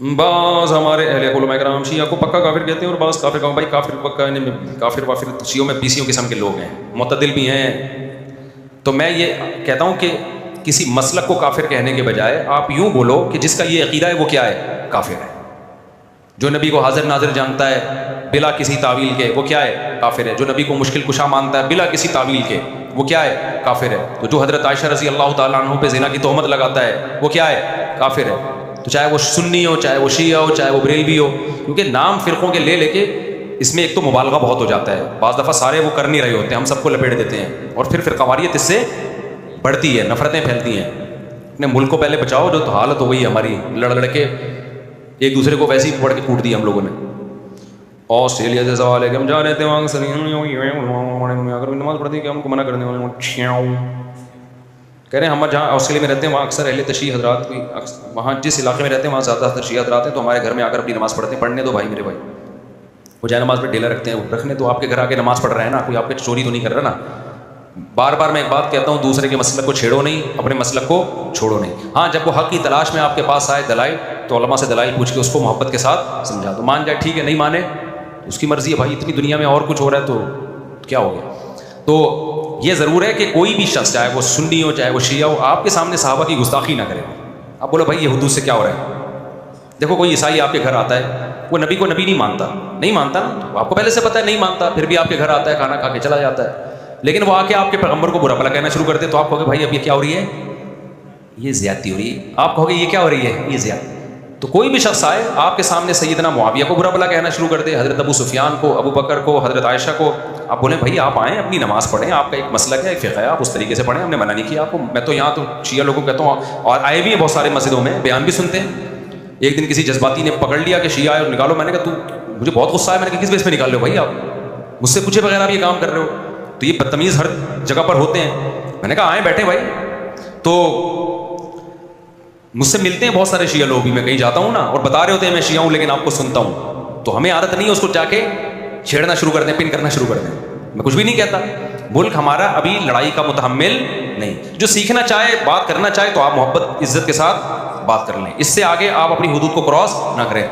بعض ہمارے اہل علماء کرام شیعہ کو پکا کافر کہتے ہیں اور بعض کافر کہتے ہیں بھائی کافر پکا کافر وافر شیعوں میں بیسیوں قسم کے لوگ ہیں، معتدل بھی ہیں. تو میں یہ کہتا ہوں کہ کسی مسلک کو کافر کہنے کے بجائے آپ یوں بولو کہ جس کا یہ عقیدہ ہے وہ کیا ہے؟ کافر ہے. جو نبی کو حاضر ناظر جانتا ہے بلا کسی تعویل کے وہ کیا ہے؟ کافر ہے. جو نبی کو مشکل کشا مانتا ہے بلا کسی تعویل کے وہ کیا ہے؟ کافر ہے. تو جو حضرت عائشہ رضی اللہ تعالیٰ عنہ پہ زنا کی تہمت لگاتا ہے وہ کیا ہے؟ کافر ہے. تو چاہے وہ سنی ہو، چاہے وہ شیعہ ہو، چاہے وہ بریلوی ہو، کیونکہ نام فرقوں کے لے کے اس میں ایک تو مبالغہ بہت ہو جاتا ہے. بعض دفعہ سارے وہ کر نہیں رہے ہوتے، ہم سب کو لپیٹ دیتے ہیں اور پھر فرقواریت اس سے بڑھتی ہے، نفرتیں پھیلتی ہیں. اپنے ملک کو پہلے بچاؤ. جو تو حالت ہو گئی ہماری، لڑ کے ایک دوسرے کو ویسے ہی پڑھ کے کوٹ دیا ہم لوگوں نے. آسٹریلیا سے سوال ہے کہ ہم جا رہے تھے وہاں سے اگر نماز پڑھتی کہ ہم کو منع کرنے والے کہہ رہے ہیں ہم جہاں آسٹریلیا میں رہتے ہیں وہاں اکثر اہل تشیع حضرات بھی وہاں جس علاقے میں رہتے ہیں وہاں زیادہ تر شیعہ حضرات ہیں. تو ہمارے گھر میں آ کر اپنی نماز پڑھتے ہیں. پڑھنے دو بھائی میرے بھائی، وہ جائے نماز پہ ڈیلا رکھتے ہیں رکھنے تو آپ کے گھر آ کے نماز پڑھ رہے ہیں نا، کوئی آپ کے چوری تو نہیں کر رہا نا. بار بار میں ایک بات کہتا ہوں، دوسرے کے مسلک کو چھیڑو نہیں، اپنے مسلک کو چھوڑو نہیں. ہاں جب وہ حق کی تلاش میں آپ کے پاس آئے دلائل تو علماء سے دلائل پوچھ کے اس کو محبت کے ساتھ سمجھا دو. مان جائے ٹھیک ہے، نہیں مانے اس کی مرضی ہے بھائی. اتنی دنیا میں اور کچھ ہو رہا ہے تو کیا ہو گیا. تو یہ ضرور ہے کہ کوئی بھی شخص چاہے وہ سنی ہو چاہے وہ شیعہ ہو آپ کے سامنے صحابہ کی گستاخی نہ کرے. آپ بولو بھائی یہ حدود سے کیا ہو رہا ہے. دیکھو کوئی عیسائی آپ کے گھر آتا ہے، وہ نبی کو نبی نہیں مانتا نا، آپ کو پہلے سے پتہ ہے نہیں مانتا، پھر بھی آپ کے گھر آتا ہے کھانا کھا کے چلا جاتا ہے. لیکن وہ آ کے آپ کے پیغمبر کو برا بھلا کہنا شروع کر دے تو آپ کہو گے بھائی اب یہ کیا ہو رہی ہے؟ یہ زیادتی ہو رہی ہے. آپ کہو گے یہ کیا ہو رہی ہے؟ یہ زیادتی. تو کوئی بھی شخص آئے آپ کے سامنے سیدنا معاویہ کو برا بھلا کہنا شروع کر دے، حضرت ابو سفیان کو، ابو بکر کو، حضرت عائشہ کو، آپ بولیں بھائی آپ آئیں اپنی نماز پڑھیں، آپ کا ایک مسلک ہے، ایک فقہ ہے، آپ اس طریقے سے پڑھیں، ہم نے منع نہیں کیا آپ کو. میں تو یہاں تو شیعہ لوگوں کو کہتا ہوں اور آئے بھی ہیں بہت سارے مسجدوں میں، بیان بھی سنتے ہیں. ایک دن کسی جذباتی نے پکڑ لیا کہ شیعہ آئے اور نکالو. میں نے کہا تو مجھے بہت غصہ ہے. میں نے کہا کس بیس پہ نکال لو بھائی، آپ مجھ سے پوچھے بغیر آپ یہ کام کر رہے ہو. تو یہ بدتمیز ہر جگہ پر ہوتے ہیں. میں نے کہا آئیں بیٹھیں بھائی. تو مجھ سے ملتے ہیں بہت سارے شیعہ لوگ بھی، میں کہیں جاتا ہوں نا اور بتا رہے ہوتے ہیں میں شیعہ ہوں لیکن آپ کو سنتا ہوں. تو ہمیں عادت نہیں ہے اس کو جا کے چھیڑنا شروع کر دیں، پن کرنا شروع کر دیں. میں کچھ بھی نہیں کہتا. ملک ہمارا ابھی لڑائی کا متحمل نہیں. جو سیکھنا چاہے بات کرنا چاہے تو آپ محبت عزت کے ساتھ بات کر لیں. اس سے آگے آپ اپنی حدود کو کراس نہ کریں.